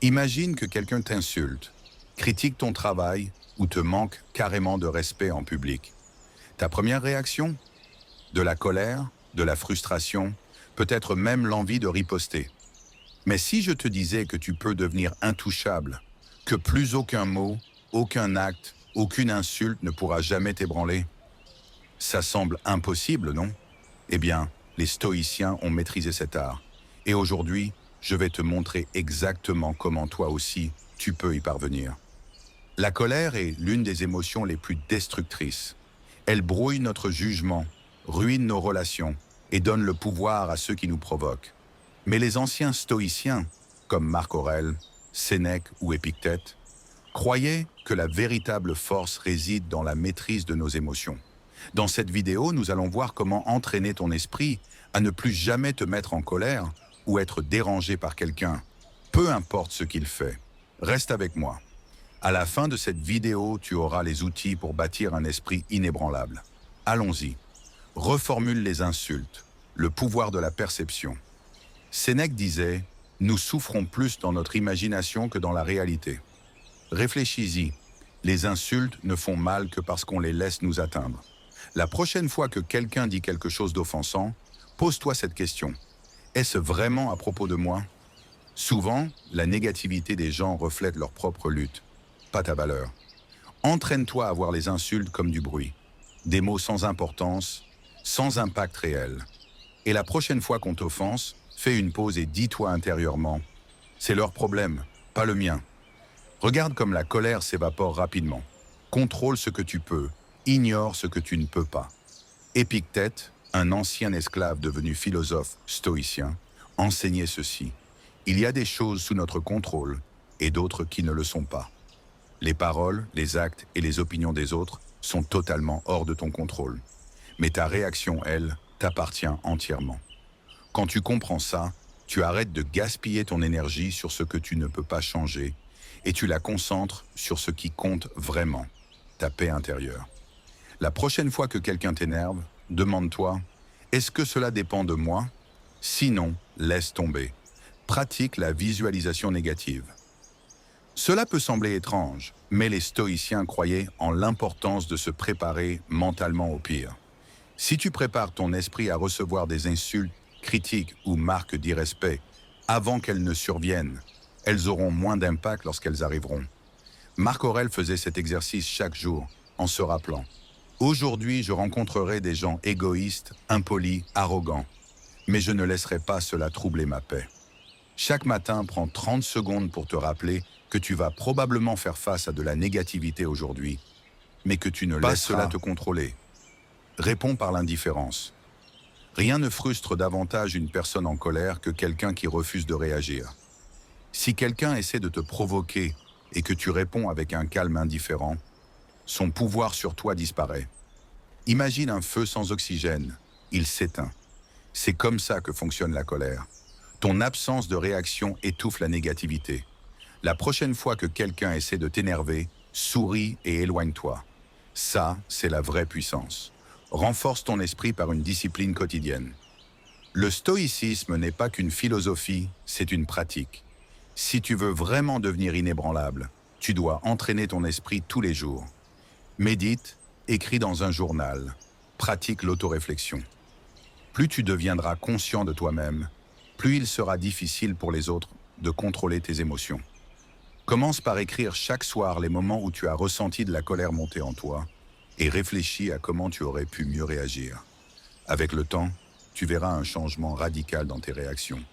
Imagine que quelqu'un t'insulte, critique ton travail ou te manque carrément de respect en public. Ta première réaction? De la colère, de la frustration, peut-être même l'envie de riposter. Mais si je te disais que tu peux devenir intouchable, que plus aucun mot, aucun acte, aucune insulte ne pourra jamais t'ébranler, ça semble impossible, non? Eh bien, les stoïciens ont maîtrisé cet art. Et aujourd'hui, je vais te montrer exactement comment toi aussi, tu peux y parvenir. La colère est l'une des émotions les plus destructrices. Elle brouille notre jugement, ruine nos relations et donne le pouvoir à ceux qui nous provoquent. Mais les anciens stoïciens, comme Marc Aurèle, Sénèque ou Épictète, croyaient que la véritable force réside dans la maîtrise de nos émotions. Dans cette vidéo, nous allons voir comment entraîner ton esprit à ne plus jamais te mettre en colère ou être dérangé par quelqu'un, peu importe ce qu'il fait. Reste avec moi. À la fin de cette vidéo, tu auras les outils pour bâtir un esprit inébranlable. Allons-y. Reformule les insultes, le pouvoir de la perception. Sénèque disait « Nous souffrons plus dans notre imagination que dans la réalité ». Réfléchis-y. Les insultes ne font mal que parce qu'on les laisse nous atteindre. La prochaine fois que quelqu'un dit quelque chose d'offensant, pose-toi cette question. Est-ce vraiment à propos de moi? Souvent, la négativité des gens reflète leur propre lutte, pas ta valeur. Entraîne-toi à voir les insultes comme du bruit, des mots sans importance, sans impact réel. Et la prochaine fois qu'on t'offense, fais une pause et dis-toi intérieurement, c'est leur problème, pas le mien. Regarde comme la colère s'évapore rapidement. Contrôle ce que tu peux, ignore ce que tu ne peux pas. Épictète, un ancien esclave devenu philosophe stoïcien, enseignait ceci. Il y a des choses sous notre contrôle et d'autres qui ne le sont pas. Les paroles, les actes et les opinions des autres sont totalement hors de ton contrôle. Mais ta réaction, elle, t'appartient entièrement. Quand tu comprends ça, tu arrêtes de gaspiller ton énergie sur ce que tu ne peux pas changer et tu la concentres sur ce qui compte vraiment, ta paix intérieure. La prochaine fois que quelqu'un t'énerve, demande-toi, est-ce que cela dépend de moi? Sinon, laisse tomber. Pratique la visualisation négative. Cela peut sembler étrange, mais les stoïciens croyaient en l'importance de se préparer mentalement au pire. Si tu prépares ton esprit à recevoir des insultes, critiques ou marques d'irrespect avant qu'elles ne surviennent, elles auront moins d'impact lorsqu'elles arriveront. Marc Aurèle faisait cet exercice chaque jour, en se rappelant « Aujourd'hui, je rencontrerai des gens égoïstes, impolis, arrogants, mais je ne laisserai pas cela troubler ma paix. » Chaque matin, prends 30 secondes pour te rappeler que tu vas probablement faire face à de la négativité aujourd'hui, mais que tu ne laisses cela te contrôler. Réponds par l'indifférence. Rien ne frustre davantage une personne en colère que quelqu'un qui refuse de réagir. Si quelqu'un essaie de te provoquer et que tu réponds avec un calme indifférent, son pouvoir sur toi disparaît. Imagine un feu sans oxygène, il s'éteint. C'est comme ça que fonctionne la colère. Ton absence de réaction étouffe la négativité. La prochaine fois que quelqu'un essaie de t'énerver, souris et éloigne-toi. Ça, c'est la vraie puissance. Renforce ton esprit par une discipline quotidienne. Le stoïcisme n'est pas qu'une philosophie, c'est une pratique. Si tu veux vraiment devenir inébranlable, tu dois entraîner ton esprit tous les jours. Médite, écris dans un journal, pratique l'autoréflexion. Plus tu deviendras conscient de toi-même, plus il sera difficile pour les autres de contrôler tes émotions. Commence par écrire chaque soir les moments où tu as ressenti de la colère monter en toi et réfléchis à comment tu aurais pu mieux réagir. Avec le temps, tu verras un changement radical dans tes réactions.